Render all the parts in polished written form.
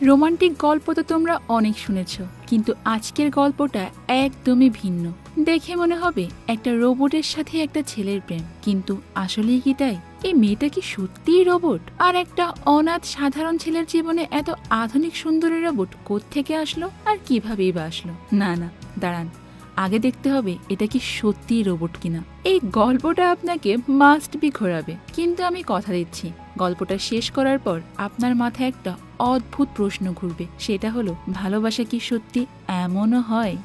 Romantic গল্প তো তোমরা অনেক শুনেছ, কিন্তু আজকের গল্পটা একদমই ভিন্ন। দেখে মনে হবে একটা রোবটের সাথে একটা ছেলের প্রেম, কিন্তু আসলেই কি তাই? এই মেয়েটা কি সত্যিই রোবট? আর একটা অনাথ সাধারণ ছেলের জীবনে এত আধুনিক সুন্দরী রোবট কোত্থেকে আসলো, আর কিভাবেই বা আসলো? না না, দাঁড়ান, আগে দেখতে হবে এটা কি সত্যিই রোবট কিনা। এই গল্পটা আপনাকে মাস্ট বি ঘোরাবে, কিন্তু আমি কথা দিচ্ছি গল্পটা শেষ করার পর আপনার মাথায় একটা অদ্ভুত প্রশ্ন ঘুরবে, সেটা হলো ভালোবাসা কি সত্যি এমনও হয়?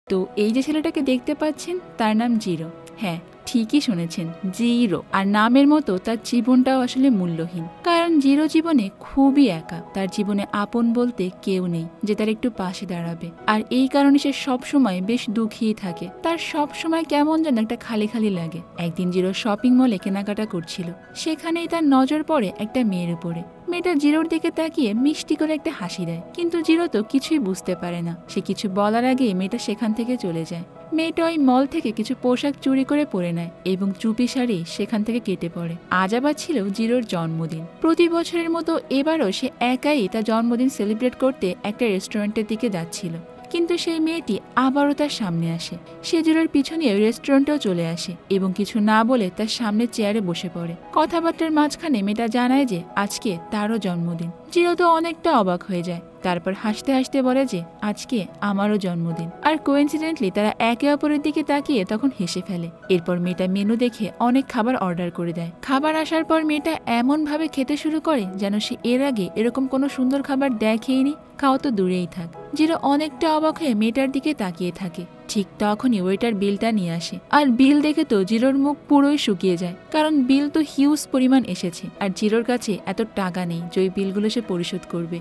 তো এই যে ছেলেটাকে দেখতে পাচ্ছেন তার নাম জিরো। হ্যাঁ, ঠিকই শুনেছেন, জিরো। আর নামের মতো তার জীবনটাও আসলে মূল্যহীন, কারণ জিরো জীবনে খুবই একা। তার জীবনে আপন বলতে কেউ নেই যে তার একটু পাশে দাঁড়াবে, আর এই কারণে সে সবসময় বেশ দুঃখীই থাকে। তার সবসময় কেমন যেন একটা খালি খালি লাগে। একদিন জিরো শপিং মলে কেনাকাটা করছিল, সেখানেই তার নজর পড়ে একটা মেয়ের উপরে। মেয়েটা জিরোর দিকে তাকিয়ে মিষ্টি করে একটা হাসি দেয়, কিন্তু জিরো তো কিছুই বুঝতে পারে না। সে কিছু বলার আগেই মেয়েটা সেখান থেকে চলে যায়। মেয়েটা ওই মল থেকে কিছু পোশাক চুরি করে পরে নেয় এবং চুপি সারি সেখান থেকে কেটে পড়ে। আজ আবার ছিল জিরোর জন্মদিন। প্রতি বছরের মতো এবারও সে একাই তার জন্মদিন সেলিব্রেট করতে একটা রেস্টুরেন্টের দিকে যাচ্ছিল, কিন্তু সেই মেয়েটি আবারও তার সামনে আসে। সে জিরোর পিছনে রেস্টুরেন্টেও চলে আসে এবং কিছু না বলে তার সামনে চেয়ারে বসে পড়ে। কথাবার্তার মাঝখানে মেয়েটা জানায় যে আজকে তারও জন্মদিন। জিরো তো অনেকটা অবাক হয়ে যায়, তারপর হাসতে হাসতে বলে যে আজকে আমারও জন্মদিন। আর কোইন্সিডেন্টলি তারা একে অপরের দিকে তাকিয়ে তখন হেসে ফেলে। এরপর মেয়েটা মেনু দেখে অনেক খাবার অর্ডার করে দেয়। খাবার আসার পর মেয়েটা এমন ভাবে খেতে শুরু করে যেন সে এর আগে এরকম কোনো সুন্দর খাবার দেখেইনি, খাওয়া তো দূরেই থাক। জিরো অনেকটা অবাক হয়ে মেয়েটার দিকে তাকিয়ে থাকে। ঠিক তখনই ওয়েটার বিলটা নিয়ে আসে, আর বিল দেখে তো জিরোর মুখ পুরোই শুকিয়ে যায়, কারণ বিল তো হিউজ পরিমাণ এসেছে আর জিরোর কাছে এত টাকা নেই যে ওই বিলগুলো সে পরিশোধ করবে।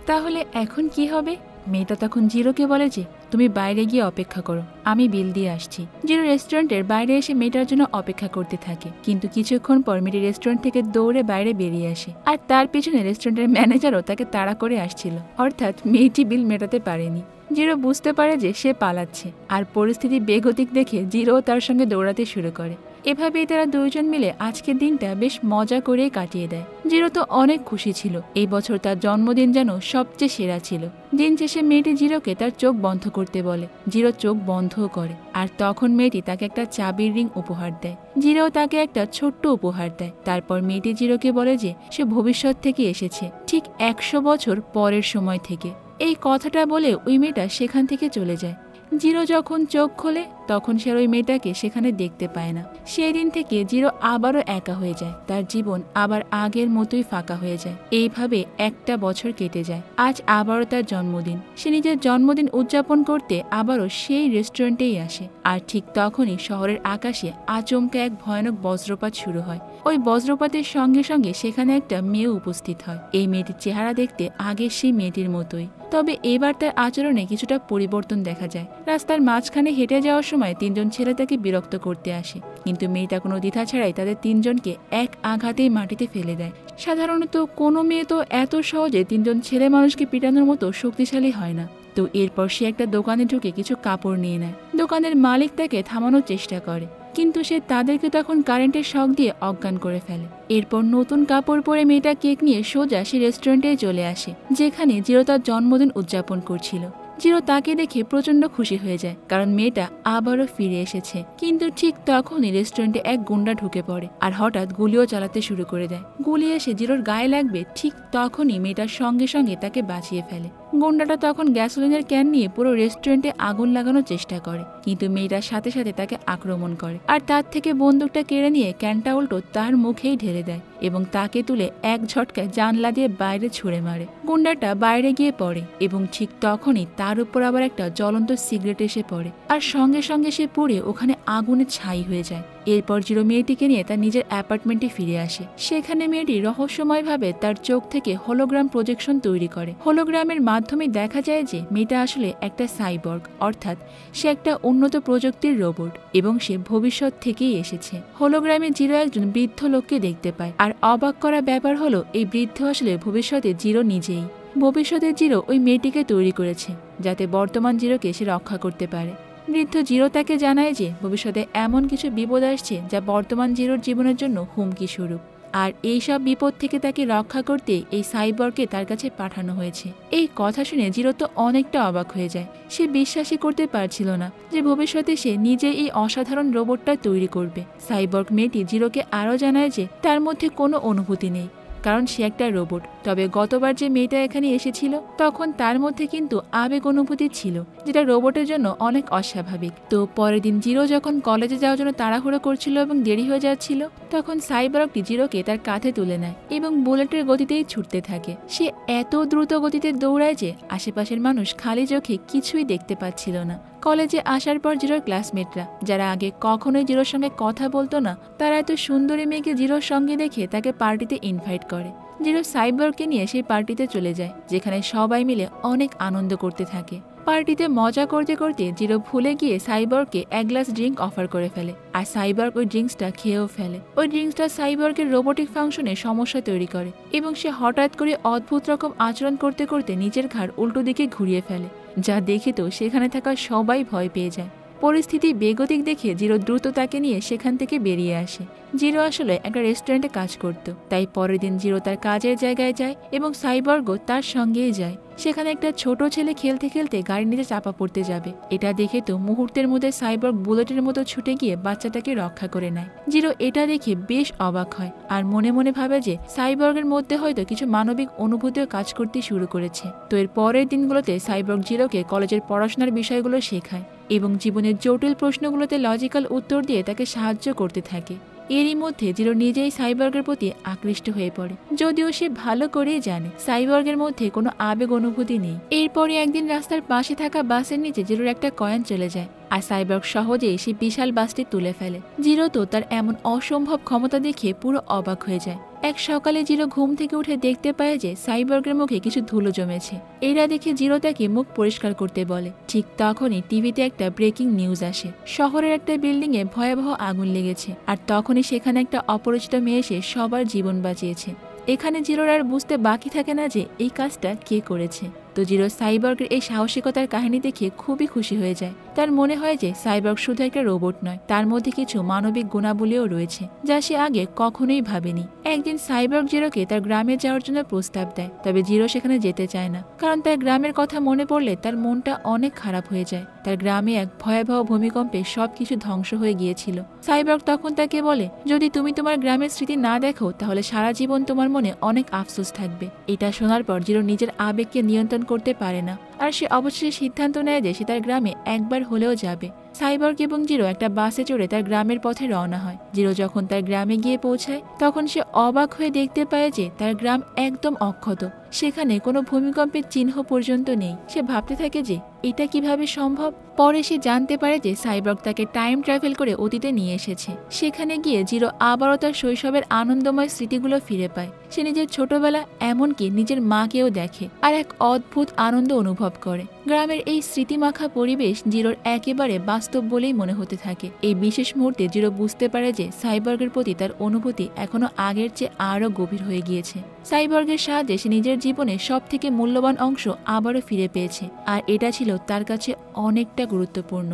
তাহলে এখন কি হবে? মেয়েটা তখন জিরোকে বলে যে তুমি বাইরে গিয়ে অপেক্ষা করো, আমি বিল দিয়ে আসছি। জিরো রেস্টুরেন্টের বাইরে এসে মেয়েটার জন্য অপেক্ষা করতে থাকে, কিন্তু কিছুক্ষণ পর মেয়েটি রেস্টুরেন্ট থেকে দৌড়ে বাইরে বেরিয়ে আসে, আর তার পিছনে রেস্টুরেন্টের ম্যানেজারও তাকে তাড়া করে আসছিল। অর্থাৎ মেয়েটি বিল মেটাতে পারেনি। জিরো বুঝতে পারে যে সে পালাচ্ছে, আর পরিস্থিতি বেগতিক দেখে জিরো তার সঙ্গে দৌড়াতে শুরু করে। এভাবেই তারা দুইজন মিলে আজকের দিনটা বেশ মজা করেই কাটিয়ে দেয়। জিরো তো অনেক খুশি ছিল, এই বছর তার জন্মদিন যেন সবচেয়ে সেরা ছিল। দিন শেষে মেয়েটি জিরোকে তার চোখ বন্ধ করতে বলে। জিরো চোখ বন্ধও করে, আর তখন মেয়েটি তাকে একটা চাবির রিং উপহার দেয়। জিরো তাকে একটা ছোট্ট উপহার দেয়। তারপর মেয়েটি জিরোকে বলে যে সে ভবিষ্যৎ থেকে এসেছে, ঠিক 100 বছর পরের সময় থেকে। এই কথাটা বলে ওই মেয়েটা সেখান থেকে চলে যায়। জিরো যখন চোখ খোলে তখন সে ওই মেয়েটাকে সেখানে দেখতে পায় না। সেই দিন থেকে জিরো আবারও একা হয়ে যায়, তার জীবন আবার আগের মতোই ফাঁকা হয়ে যায়। এইভাবে একটা বছর কেটে যায়। আজ আবারও তার জন্মদিন। সে নিজের জন্মদিন উদযাপন করতে আবারও সেই রেস্টুরেন্টেই আসে, আর ঠিক তখনই শহরের আকাশে আচমকা এক ভয়ানক বজ্রপাত শুরু হয়। ওই বজ্রপাতের সঙ্গে সঙ্গে সেখানে একটা মেয়ে উপস্থিত হয়। এই মেয়েটির চেহারা দেখতে আগের সেই মেয়েটির মতোই, তবে এবার তার আচরণে কিছুটা পরিবর্তন দেখা যায়। রাস্তার মাঝখানে হেঁটে যাওয়ার সময় 3জন ছেলে তাকে বিরক্ত করতে আসে, কিন্তু মেয়েটা কোনো দ্বিধা ছাড়াই তাদের 3জনকে এক আঘাতেই মাটিতে ফেলে দেয়। সাধারণত কোনো মেয়ে তো এত সহজে 3জন ছেলে মানুষকে পিটানোর মতো শক্তিশালী হয় না। তো এরপর সে একটা দোকানে ঢুকে কিছু কাপড় নিয়ে নেয়। দোকানের মালিক তাকে থামানোর চেষ্টা করে, কিন্তু সে তাদেরকে তখন কারেন্টের শক দিয়ে অজ্ঞান করে ফেলে। এরপর নতুন কাপড় পরে মেয়েটা কেক নিয়ে সোজা সে রেস্টুরেন্টে চলে আসে, যেখানে জিরো তার জন্মদিন উদযাপন করছিল। জিরো তাকে দেখে প্রচন্ড খুশি হয়ে যায়, কারণ মেয়েটা আবারও ফিরে এসেছে। কিন্তু ঠিক তখনই রেস্টুরেন্টে এক গুন্ডা ঢুকে পড়ে, আর হঠাৎ গুলিও চালাতে শুরু করে দেয়। গুলি এসে জিরোর গায়ে লাগবে, ঠিক তখনই মেয়েটার সঙ্গে সঙ্গে তাকে বাঁচিয়ে ফেলে। গুন্ডাটা তখন গ্যাসোলিনের ক্যান নিয়ে পুরো রেস্টুরেন্টে আগুন লাগানোর চেষ্টা করে, কিন্তু মেয়েটার সাথে সাথে তাকে আক্রমণ করে, আর তার থেকে বন্দুকটা কেড়ে নিয়ে ক্যানটা উল্টো তার মুখেই ঢেলে দেয় এবং তাকে তুলে এক ঝটকায় জানলা দিয়ে বাইরে ছুঁড়ে মারে। গুন্ডাটা বাইরে গিয়ে পড়ে এবং ঠিক তখনই তার উপর আবার একটা জ্বলন্ত সিগারেট এসে পড়ে, আর সঙ্গে সঙ্গে সে পুড়ে ওখানে আগুনে ছাই হয়ে যায়। এরপর জিরো মেয়েটিকে নিয়ে তার নিজের অ্যাপার্টমেন্টে ফিরে আসে। সেখানে মেয়েটি রহস্যময়ভাবে তার চোখ থেকে হোলোগ্রাম প্রজেকশন তৈরি করে। হোলোগ্রামের মাধ্যমে দেখা যায় যে মেয়েটা আসলে একটা সাইবর্গ, অর্থাৎ সে একটা উন্নত প্রযুক্তির রোবট এবং সে ভবিষ্যৎ থেকেই এসেছে। হোলোগ্রামে জিরো একজন বৃদ্ধ লোককে দেখতে পায়, আর অবাক করা ব্যাপার হলো এই বৃদ্ধ আসলে ভবিষ্যতে জিরো নিজেই। ভবিষ্যতের জিরো ওই মেয়েটিকে তৈরি করেছে যাতে বর্তমান জিরোকে সে রক্ষা করতে পারে। বৃদ্ধ জিরো তাকে জানায় যে ভবিষ্যতে এমন কিছু বিপদ আসছে যা বর্তমান জিরোর জীবনের জন্য হুমকি স্বরূপ। আর এই সব বিপদ থেকে তাকে রক্ষা করতে এই সাইবর্গকে তার কাছে পাঠানো হয়েছে। এই কথা শুনে জিরো তো অনেকটা অবাক হয়ে যায়। সে বিশ্বাসই করতে পারছিল না যে ভবিষ্যতে সে নিজে এই অসাধারণ রোবটটা তৈরি করবে। সাইবর্গ মেয়েটি জিরোকে আরও জানায় যে তার মধ্যে কোনো অনুভূতি নেই, কারণ সে একটা রোবট। তবে গতবার যে মেয়েটা এখানে এসেছিল তখন তার মধ্যে কিন্তু আবেগ অনুভূতি ছিল, যেটা রোবটের জন্য অনেক অস্বাভাবিক। তো পরের দিন জিরো যখন কলেজে যাওয়ার জন্য তাড়াহুড়ো করছিল এবং দেরি হয়ে যাচ্ছিল, তখন সাইবর্গটি জিরোকে তার কাঁধে তুলে নেয় এবং বুলেটের গতিতেই ছুটতে থাকে। সে এত দ্রুত গতিতে দৌড়ায় যে আশেপাশের মানুষ খালি চোখে কিছুই দেখতে পাচ্ছিল না। কলেজে আসার পর জিরোর ক্লাসমেটরা, যারা আগে কখনোই জিরোর সঙ্গে কথা বলতো না, তারা এত সুন্দরী মেয়েকে জিরোর সঙ্গে দেখে তাকে পার্টিতে ইনভাইট করে। জিরো সাইবর্গকে নিয়ে সেই পার্টিতে চলে যায়, যেখানে সবাই মিলে অনেক আনন্দ করতে থাকে। পার্টিতে মজা করতে করতে জিরো ভুলে গিয়ে সাইবর্গকে এক গ্লাস ড্রিঙ্ক অফার করে ফেলে, আর সাইবর্গ ওই ড্রিঙ্কসটা খেয়েও ফেলে। ওই ড্রিঙ্কসটা সাইবর্গের রোবোটিক ফাংশনে সমস্যা তৈরি করে এবং সে হঠাৎ করে অদ্ভুত রকম আচরণ করতে করতে নিজের ঘাড় উল্টো দিকে ঘুরিয়ে ফেলে, যা দেখে তো সেখানে থাকা সবাই ভয় পেয়ে যায়। পরিস্থিতি বেগতিক দেখে জিরো দ্রুত তাকে নিয়ে সেখান থেকে বেরিয়ে আসে। জিরো আসলে একটা রেস্টুরেন্টে কাজ করত, তাই পরের দিন জিরো তার কাজের জায়গায় যায় এবং সাইবর্গও তার সঙ্গেই যায়। সেখানে একটা ছোট ছেলে খেলতে খেলতে গাড়ির নিচে চাপা পড়তে যাবে। এটা দেখে তো মুহূর্তের মধ্যে সাইবর্গ বুলেটের মতো ছুটে গিয়ে বাচ্চাটাকে রক্ষা করে নেয়। জিরো এটা দেখে বেশ অবাক হয় আর মনে মনে ভাবে যে সাইবর্গের মধ্যে হয়তো কিছু মানবিক অনুভূতিও কাজ করতে শুরু করেছে। তো এর পরের দিনগুলোতে সাইবর্গ জিরোকে কলেজের পড়াশোনার বিষয়গুলো শেখায় এবং জীবনের জটিল প্রশ্নগুলোতে লজিক্যাল উত্তর দিয়ে তাকে সাহায্য করতে থাকে। এরই মধ্যে জিরো নিজেই সাইবর্গের প্রতি আকৃষ্ট হয়ে পড়ে, যদিও সে ভালো করেই জানে সাইবর্গের মধ্যে কোনো আবেগ অনুভূতি নেই। এরপরে একদিন রাস্তার পাশে থাকা বাসের নিচে জিরোর একটা কয়েন চলে যায়, আর সাইবর্গ সহজেই সেই বিশাল বাসটি তুলে ফেলে। জিরো তো তার এমন অসম্ভব ক্ষমতা দেখে পুরো অবাক হয়ে যায়। এক সকালে জিরো ঘুম থেকে উঠে দেখতে পায় যে সাইবর্গের মুখে কিছু ধুলো জমেছে। এরা দেখে জিরো তাকে মুখ পরিষ্কার করতে বলে। ঠিক তখনই টিভিতে একটা ব্রেকিং নিউজ আসে। শহরের একটা বিল্ডিং এ ভয়াবহ আগুন লেগেছে, আর তখনই সেখানে একটা অপরিচিত মেয়ে এসে সবার জীবন বাঁচিয়েছে। এখানে জিরোর আর বুঝতে বাকি থাকে না যে এই কাজটা কে করেছে। তো জিরো সাইবর্গের এই সাহসিকতার কাহিনী দেখে খুবই খুশি হয়ে যায়। তার মনে হয় যে সাইবর্গ শুধু একটা রোবট নয়, তার মধ্যে কিছু মানবিক গুণাবলীও রয়েছে যা সে আগে কখনোই ভাবেনি। একদিন সাইবর্গ জিরোকে তার গ্রামে যাওয়ার জন্য প্রস্তাব দেয়, তবে জিরো সেখানে যেতে চায় না, কারণ তার গ্রামের কথা মনে পড়লে তার মনটা অনেক খারাপ হয়ে যায়। তার গ্রামে এক ভয়াবহ ভূমিকম্পে সবকিছু ধ্বংস হয়ে গিয়েছিল। সাইবর্গ তখন তাকে বলে, যদি তুমি তোমার গ্রামের স্মৃতি না দেখো তাহলে সারা জীবন তোমার মনে অনেক আফসোস থাকবে। এটা শোনার পর জিরো নিজের আবেগকে নিয়ন্ত্রণ করতে পারে না, আর সে অবশেষে সিদ্ধান্ত নেয় যে সে তার গ্রামে একবার হলেও যাবে। সাইবর্গ এবং জিরো একটা বাসে চড়ে তার গ্রামের পথে রওনা হয়। জিরো যখন তার গ্রামে গিয়ে পৌঁছায় তখন সে অবাক হয়ে দেখতে পায় যে তার গ্রাম একদম অক্ষত, সেখানে কোনো ভূমিকম্পের চিহ্ন পর্যন্ত নেই। সে ভাবতে থাকে যে এটা কিভাবে সম্ভব। পরে সে জানতে পারে যে সাইবর্গ তাকে টাইম ট্রাভেল করে অতীতে নিয়ে এসেছে। সেখানে গিয়ে জিরো আবারও তার শৈশবের আনন্দময় স্মৃতিগুলো ফিরে পায়। সে নিজের ছোটবেলা, এমনকি নিজের মাকেও দেখে আর এক অদ্ভুত আনন্দ অনুভব করে। গ্রামের এই স্মৃতিমাখা পরিবেশ জিরোর একেবারে বাস্তব বলেই মনে হতে থাকে। এই বিশেষ মুহূর্তে জিরো বুঝতে পারে যে সাইবর্গের প্রতি তার অনুভূতি এখনো আগের চেয়ে আরও গভীর হয়ে গিয়েছে। সাইবর্গের সাহায্যে সে নিজের জীবনে সব থেকে মূল্যবান অংশ আবারও ফিরে পেয়েছে, আর এটা ছিল তার কাছে অনেকটা গুরুত্বপূর্ণ।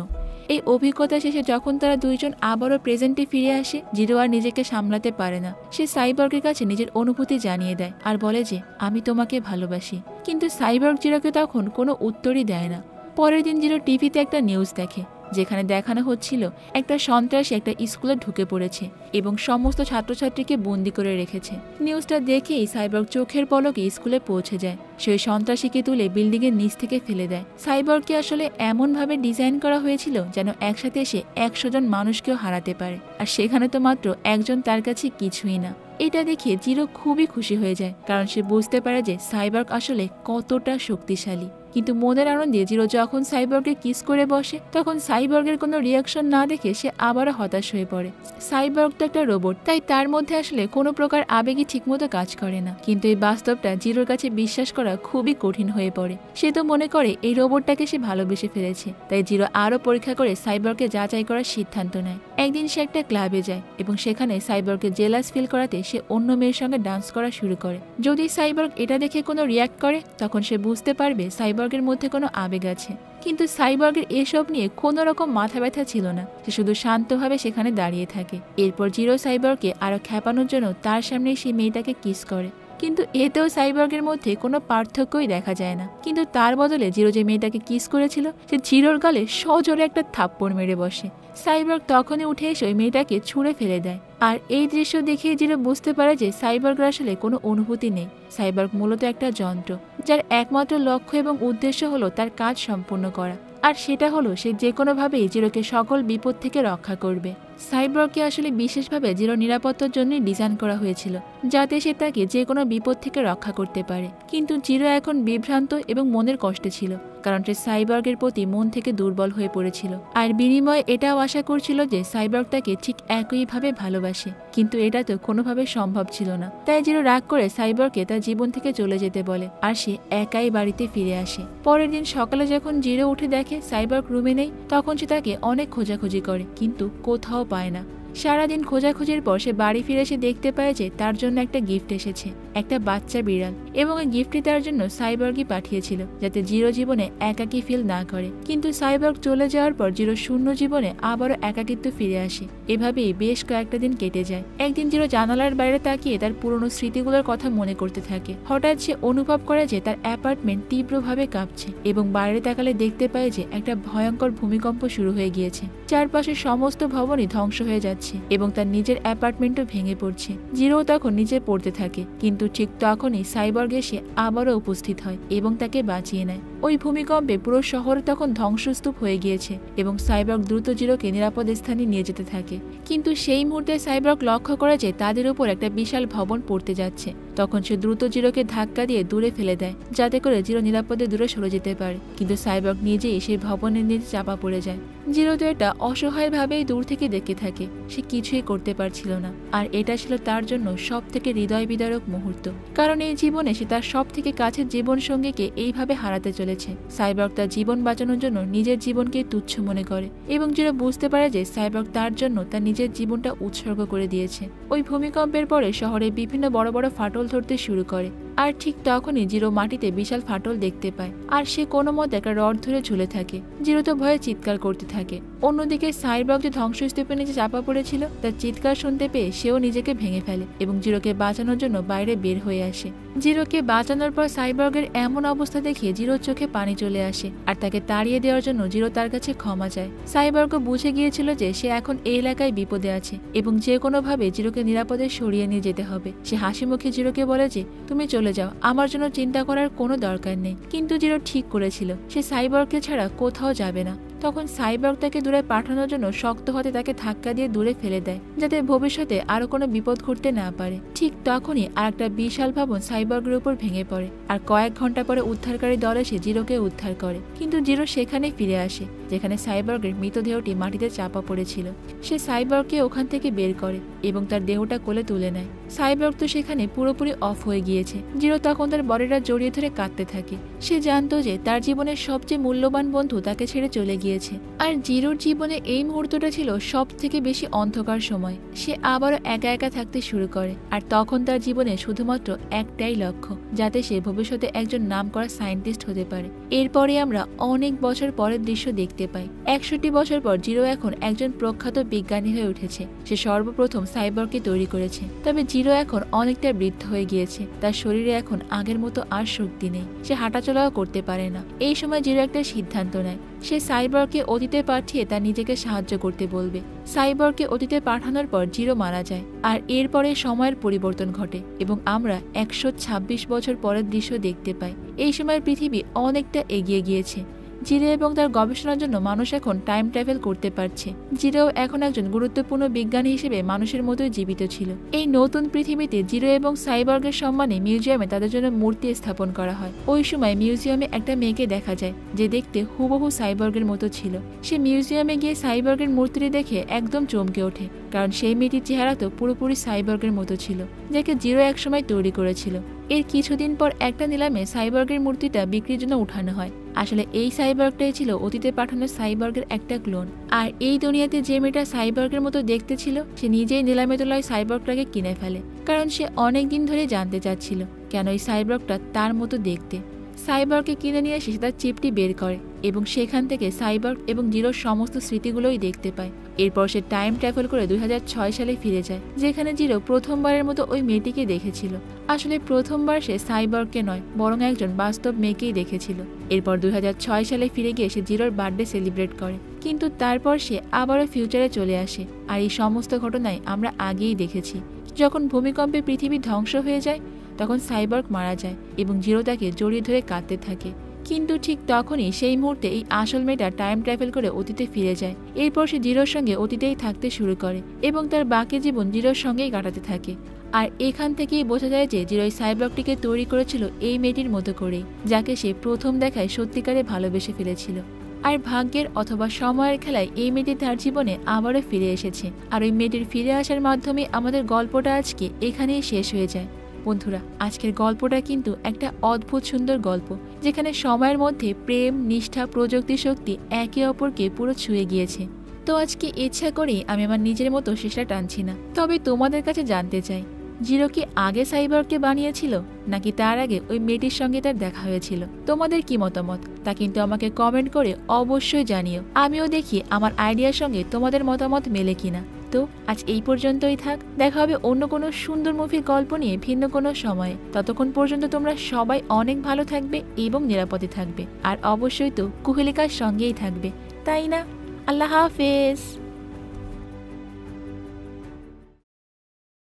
এই অভিজ্ঞতা শেষে যখন তারা দুইজন আবারও প্রেজেন্টে ফিরে আসে, জিরো আর নিজেকে সামলাতে পারে না। সে সাইবর্গের কাছে নিজের অনুভূতি জানিয়ে দেয় আর বলে যে আমি তোমাকে ভালোবাসি, কিন্তু সাইবর্গ জিরোকে তখন কোনো উত্তরই দেয় না। পরের দিন জিরো টিভিতে একটা নিউজ দেখে, যেখানে দেখানো হচ্ছিল একটা সন্ত্রাসী একটা স্কুলে ঢুকে পড়েছে এবং সমস্ত ছাত্রছাত্রীকে বন্দি করে রেখেছে। নিউজটা দেখেই সাইবর্গ চোখের পলকে স্কুলে পৌঁছে যায়। সেই সন্ত্রাসীকে তুলে বিল্ডিং এর নিচ থেকে ফেলে দেয়। সাইবর্গকে আসলে এমনভাবে ডিজাইন করা হয়েছিল যেন একসাথে এসে 100 জন মানুষকেও হারাতে পারে, আর সেখানে তো মাত্র একজন তার কাছে কিছুই না। এটা দেখে জিরো খুবই খুশি হয়ে যায়, কারণ সে বুঝতে পারে যে সাইবর্গ আসলে কতটা শক্তিশালী। কিন্তু মনের আনন্দে জিরো যখন সাইবর্গকে কিস করে বসে, তখন সাইবর্গের কোনো রিয়াকশন না দেখে সে আবারও হতাশ হয়ে পড়ে। সাইবর্গ তো একটা রোবট, তাই তার মধ্যে আসলে কোনো প্রকার আবেগই ঠিকমতো কাজ করে না। কিন্তু এই বাস্তবটা জিরোর কাছে বিশ্বাস করা খুবই কঠিন হয়ে পড়ে। সে তো মনে করে এই রোবটটাকে সে ভালোবেসে ফেলেছে, তাই জিরো আরও পরীক্ষা করে সাইবর্গকে যাচাই করার সিদ্ধান্ত নেয়। একদিন সে একটা ক্লাবে যায় এবং সেখানে সাইবর্গকে জেলাস ফিল করাতে সে অন্য মেয়ের সঙ্গে ডান্স করা শুরু করে। যদি সাইবর্গ এটা দেখে কোনো রিয়াক্ট করে, তখন সে বুঝতে পারবে সাইবর্গ সাইবর্গের মধ্যে কোনো আবেগ আছে, কিন্তু সাইবর্গের এসব নিয়ে কোনো রকম মাথা ব্যথা ছিল না। সে শুধু শান্তভাবে সেখানে দাঁড়িয়ে থাকে। এরপর জিরো সাইবর্গকে আরো খেপানোর জন্য তার সামনে সেই মেয়েটাকে কিস করে, কিন্তু এতেও সাইবর্গের মধ্যে কোনো পার্থক্যই দেখা যায় না। কিন্তু তার বদলে জিরো যে মেয়েটাকে কিস করেছিল সে জিরোর গালে সজোরে একটা থাপ্পড় মেরে বসে। সাইবর্গ তখনই উঠে এসে ওই মেয়েটাকে ছুঁড়ে ফেলে দেয়। আর এই দৃশ্য দেখে জিরো বুঝতে পারে যে সাইবর্গের আসলে কোনো অনুভূতি নেই। সাইবর্গ মূলত একটা যন্ত্র, যার একমাত্র লক্ষ্য এবং উদ্দেশ্য হলো তার কাজ সম্পূর্ণ করা, আর সেটা হলো সে যে কোনোভাবেই জিরোকে সকল বিপদ থেকে রক্ষা করবে। সাইবর্গকে আসলে বিশেষভাবে জিরো নিরাপত্তার জন্যই ডিজাইন করা হয়েছিল, যাতে সে তাকে যে কোনো বিপদ থেকে রক্ষা করতে পারে। কিন্তু জিরো এখন বিভ্রান্ত এবং মনের কষ্টে ছিল, কারণ সে সাইবর্গের প্রতি মন থেকে দুর্বল হয়ে পড়েছিল, আর বিনিময়ে এটাও আশা করছিল যে সাইবর্গ তাকে ঠিক একইভাবে ভালোবাসে। কিন্তু এটা তো কোনোভাবে সম্ভব ছিল না। তাই জিরো রাগ করে সাইবর্গকে তার জীবন থেকে চলে যেতে বলে, আর সে একাই বাড়িতে ফিরে আসে। পরের দিন সকালে যখন জিরো উঠে দেখে সাইবর্গ রুমে নেই, তখন সে তাকে অনেক খোঁজাখুঁজি করে, কিন্তু কোথাও পায় না। সারাদিন খোঁজাখুঁজির পর সে বাড়ি ফিরে এসে দেখতে পায় যে তার জন্য একটা গিফট এসেছে, একটা বাচ্চা বিড়াল, এবং এই গিফটটি তার জন্য সাইবর্গই পাঠিয়েছিল, যাতে জিরো জীবনে একাকী ফিল না করে। কিন্তু সাইবর্গ চলে যাওয়ার পর জিরো শূন্য জীবনে আবারও একাকিত্ব ফিরে আসে। এভাবেই বেশ কয়েকটা দিন কেটে যায়। একদিন জিরো জানালার বাইরে তাকিয়ে তার পুরনো স্মৃতিগুলোর কথা মনে করতে থাকে। হঠাৎ সে অনুভব করে যে তার অ্যাপার্টমেন্ট তীব্রভাবে কাঁপছে, এবং বাইরে তাকালে দেখতে পায় যে একটা ভয়ঙ্কর ভূমিকম্প শুরু হয়ে গিয়েছে। চারপাশের সমস্ত ভবনই ধ্বংস হয়ে যাচ্ছে, এবং তার নিজের অ্যাপার্টমেন্টও ভেঙে পড়ছে। জিরো তখন নিচে পড়তে থাকে, কিন্তু ঠিক তখনই সাইবর্গ এসে আবারও উপস্থিত হয় এবং তাকে বাঁচিয়ে নেয়। ওই ভূমিকম্পে পুরো শহর তখন ধ্বংসস্তূপ হয়ে গিয়েছে, এবং সাইবর্গ দ্রুত জিরোকে নিরাপদ স্থানে নিয়ে যেতে থাকে। কিন্তু সেই মুহূর্তে সাইবর্গ লক্ষ্য করে যে তাদের উপর একটা বিশাল ভবন পড়তে যাচ্ছে। তখন সে দ্রুত জিরোকে ধাক্কা দিয়ে দূরে ফেলে দেয়, যাতে করে জিরো নিরাপদে দূরে সরে যেতে পারে। কিন্তু সাইবর্গ নিজেই সেই ভবনের নিচে চাপা পড়ে যায়। জিরো তো এটা অসহায়ভাবেই দূর থেকে দেখে থাকে, সে কিছুই করতে পারছিল না। আর এটা ছিল তার জন্য সব থেকে হৃদয় বিদারক মুহূর্ত, কারণ এই জীবনে সে তার সব থেকে কাছের জীবন সঙ্গীকে এইভাবে হারাতে চলেছে। সাইবর্গ তার জীবন বাঁচানোর জন্য নিজের জীবনকে তুচ্ছ মনে করে, এবং জিরো বুঝতে পারে যে সাইবর্গ তার জন্য তার নিজের জীবনটা উৎসর্গ করে দিয়েছে। ওই ভূমিকম্পের পরে শহরে বিভিন্ন বড় বড় ফাটল ধরতে শুরু করে, আর ঠিক তখনই জিরো মাটিতে বিশাল ফাটল দেখতে পায়, আর সে কোনো মতে একটা রড ধরে ঝুলে থাকে। জিরো তো ভয়ে চিৎকার করতে থাকে। অন্যদিকে সাইবর্গ যে ধ্বংসস্তূপের নিচে চাপা পড়েছিল, তার চিৎকার শুনতে পেয়ে সেও নিজেকে ভেঙে ফেলে এবং জিরোকে বাঁচানোর জন্য বাইরে বের হয়ে আসে। জিরোকে বাঁচানোর পর সাইবর্গের এমন অবস্থা দেখে জিরোর চোখে পানি চলে আসে, আর তাকে তাড়িয়ে দেওয়ার জন্য জিরো তার কাছে ক্ষমা চায়। সাইবর্গ বুঝে গিয়েছিল যে সে এখন এই এলাকায় বিপদে আছে, এবং যে কোনোভাবে জিরোকে নিরাপদে সরিয়ে নিয়ে যেতে হবে। সে হাসি মুখে জিরোকে বলে যে তুমি চলে যাও, আমার জন্য চিন্তা করার কোনো দরকার নেই। কিন্তু জিরো ঠিক করেছিল, সে সাইবর্গকে ছাড়া কোথাও যাবে না। তখন সাইবর্গ তাকে দূরে পাঠানোর জন্য শক্ত হাতে তাকে ধাক্কা দিয়ে দূরে ফেলে দেয়, যাতে ভবিষ্যতে আরো কোনো বিপদ ঘটতে না পারে। ঠিক তখনই আর একটা বিশাল ভবন সাইবর্গের উপর ভেঙে পড়ে, আর কয়েক ঘন্টা পরে উদ্ধারকারী দল এসে জিরোকে উদ্ধার করে। কিন্তু জিরো সেখানে ফিরে আসে যেখানে সাইবর্গের মৃতদেহটি মাটিতে চাপা পড়েছিল। সে সাইবর্গকে ওখান থেকে বের করে এবং তার দেহটা কোলে তুলে নেয়। সাইবর্গ তো সেখানে পুরোপুরি অফ হয়ে গিয়েছে। জিরো তখন তার বডিটা জড়িয়ে ধরে কাঁদতে থাকে। সে জানতো যে তার জীবনের সবচেয়ে মূল্যবান বন্ধু তাকে ছেড়ে চলে গিয়েছে, আর জিরোর জীবনে এই মুহূর্তটা ছিল সব থেকে বেশি অন্ধকার সময়। সে আবারও একা একা থাকতে শুরু করে, আর তখন তার জীবনে শুধুমাত্র একটাই লক্ষ্য, যাতে সে ভবিষ্যতে একজন নামকরা সায়েন্টিস্ট হতে পারে। এরপরে আমরা অনেক বছর পরের দৃশ্য দেখতে পাই। 61 বছর পর জিরো এখন একজন প্রখ্যাত বিজ্ঞানী হয়ে উঠেছে। সে সর্বপ্রথম সাইবর্গকে তৈরি করেছে। তবে জিরো এখন অনেকটা বৃদ্ধ হয়ে গিয়েছে, তার শরীরে এখন আগের মতো আর শক্তি নেই, সে হাঁটাচলাও করতে পারে না। এই সময় জিরো একটা সিদ্ধান্ত নেয়, সে সাইবর্গকে অতীতে পাঠিয়ে তার নিজেকে সাহায্য করতে বলবে। সাইবর্গকে অতীতে পাঠানোর পর জিরো মারা যায়, আর এরপরে সময়ের পরিবর্তন ঘটে এবং আমরা 126 বছর পরের দৃশ্য দেখতে পাই। এই সময়ের পৃথিবী অনেকটা এগিয়ে গিয়েছে। জিরো এবং তার গবেষণার জন্য মানুষ এখন টাইম ট্রাভেল করতে পারছে। জিরো এখন একজন গুরুত্বপূর্ণ বিজ্ঞানী হিসেবে মানুষের মতোই জীবিত ছিল। এই নতুন পৃথিবীতে জিরো এবং সাইবর্গের সম্মানে মিউজিয়ামে তাদের জন্য মূর্তি স্থাপন করা হয়। ওই সময় মিউজিয়ামে একটা মেয়েকে দেখা যায় যে দেখতে হুবহু সাইবর্গের মতো ছিল। সে মিউজিয়ামে গিয়ে সাইবর্গের মূর্তিটি দেখে একদম চমকে ওঠে, কারণ সেই মেয়েটির চেহারা তো পুরোপুরি সাইবর্গের মতো ছিল, যাকে জিরো একসময় তৈরি করেছিল। এর কিছুদিন পর একটা নিলামে সাইবর্গের মূর্তিটা বিক্রির জন্য উঠানো হয়। আসলে এই সাইবর্গটাই ছিল অতীতে পাঠানো সাইবর্গের একটা ক্লোন। আর এই দুনিয়াতে যে মেয়েটা সাইবর্গের মতো দেখতে ছিল, সে নিজেই নিলামে তোলায় সাইবর্গটাকে কিনে ফেলে, কারণ সে অনেক দিন ধরে জানতে চাচ্ছিল কেন এই সাইবর্গটা তার মতো দেখতে। সাইবর্গকে কিনে নিয়ে এসে তার চিপটি বের করে এবং সেখান থেকে সাইবর্গ এবং জিরোর সমস্ত স্মৃতিগুলোই দেখতে পায়। এরপর সে টাইম ট্রাভেল করে 2006 সালে ফিরে যায়, যেখানে জিরো প্রথমবারের মতো ওই মেয়েটিকে দেখেছিল। আসলে প্রথমবার সে সাইবর্গকে নয়, বরং একজন বাস্তব মেয়েকেই দেখেছিল। এরপর 2006 সালে ফিরে গিয়ে সে জিরোর বার্থডে সেলিব্রেট করে, কিন্তু তারপর সে আবারও ফিউচারে চলে আসে। আর এই সমস্ত ঘটনায় আমরা আগেই দেখেছি। যখন ভূমিকম্পে পৃথিবী ধ্বংস হয়ে যায় তখন সাইবর্গ মারা যায় এবং জিরো তাকে জড়িয়ে ধরে কাঁদতে থাকে। কিন্তু ঠিক তখনই সেই মুহূর্তে এই আসল মেয়েটা টাইম ট্রাভেল করে অতীতে ফিরে যায়। এরপর সে জিরোর সঙ্গে অতীতেই থাকতে শুরু করে এবং তার বাকি জীবন জিরোর সঙ্গেই কাটাতে থাকে। আর এখান থেকেই বোঝা যায় যে জিরো এই সাইবর্গটিকে তৈরি করেছিল এই মেয়েটির মতো করেই, যাকে সে প্রথম দেখায় সত্যিকারে ভালোবেসে ফেলেছিল। আর ভাগ্যের অথবা সময়ের খেলায় এই মেয়েটি তার জীবনে আবারও ফিরে এসেছে। আর ওই মেয়েটির ফিরে আসার মাধ্যমে আমাদের গল্পটা আজকে এখানেই শেষ হয়ে যায়। বন্ধুরা, আজকের গল্পটা কিন্তু একটা অদ্ভুত সুন্দর গল্প, যেখানে সময়ের মধ্যে প্রেম, নিষ্ঠা, প্রযুক্তি শক্তি একে অপরকে পুরো ছুঁয়ে গিয়েছে। তো আজকে ইচ্ছা করেই আমি আমার নিজের মতো শেষটা টানছি না। তবে তোমাদের কাছে জানতে চাই, জিরো কি আগে সাইবর্গকে বানিয়েছিল নাকি তার আগে ওই মেয়েটির সঙ্গে তার দেখা হয়েছিল? তোমাদের কি মতামত তা কিন্তু আমাকে কমেন্ট করে অবশ্যই জানিও। আমিও দেখি আমার আইডিয়ার সঙ্গে তোমাদের মতামত মেলে কিনা। তো আজ এই পর্যন্তই থাক। দেখা হবে অন্য কোনো সুন্দর মুভির গল্প নিয়ে ভিন্ন কোনো সময়ে। ততক্ষণ পর্যন্ত তোমরা সবাই অনেক ভালো থাকবে এবং নিরাপদে থাকবে। আর অবশ্যই তো কুহেলিকার সঙ্গেই থাকবে, তাই না? আল্লাহ হাফেজ।